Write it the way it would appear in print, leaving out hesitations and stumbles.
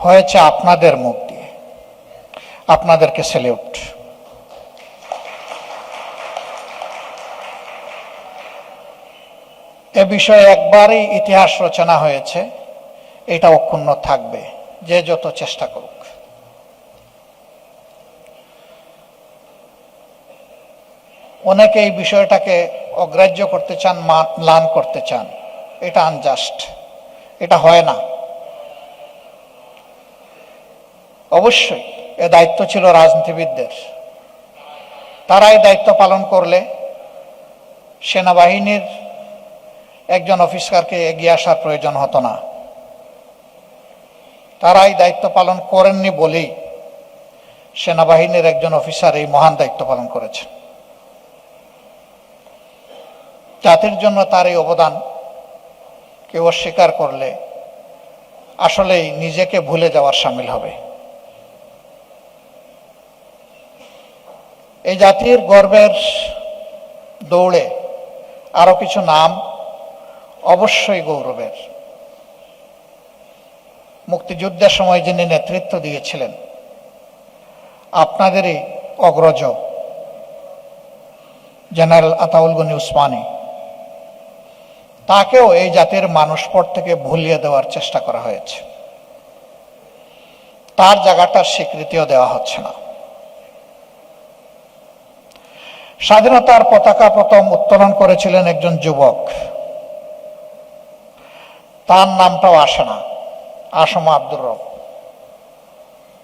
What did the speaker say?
হয়েছে আপনাদের মুখ দিয়ে। আপনাদেরকে স্যালিউট। এ বিষয়ে একবারই ইতিহাস রচনা হয়েছে, এটা অক্ষুণ্ণ থাকবে, যে যত চেষ্টা করুক। অনেকে এই বিষয়টাকে অগ্রাহ্য করতে চান, ম্লান করতে চান। এটা আনজাস্ট, এটা হয় না। অবশ্যই এ দায়িত্ব ছিল রাজনীতিবিদদের। তারা এই দায়িত্ব পালন করলে সেনাবাহিনীর একজন অফিসারকে এগিয়ে আসার প্রয়োজন হতো না। তারা এই দায়িত্ব পালন করেননি বলেই সেনাবাহিনীর একজন অফিসার এই মহান দায়িত্ব পালন করেছেন। জাতির জন্য তার এই অবদান কেউ অস্বীকার করলে আসলেই নিজেকে ভুলে যাওয়ার শামিল হবে। এই জাতির গর্বের দৌড়ে আরো কিছু নাম অবশ্যই গৌরবের। মুক্তিযুদ্ধের সময় যিনি নেতৃত্ব দিয়েছিলেন, আপনাদেরই অগ্রজ জেনারেল আতাউল গনি উসমানী, তাকেও এই জাতির মানুষ পর থেকে ভুলিয়ে দেওয়ার চেষ্টা করা হয়েছে। তার জায়গাটার স্বীকৃতিও দেওয়া হচ্ছে না। স্বাধীনতার পতাকা প্রথম উত্তোলন করেছিলেন একজন যুবক, তার নামটাও আসে না, আসম আব্দুর রব।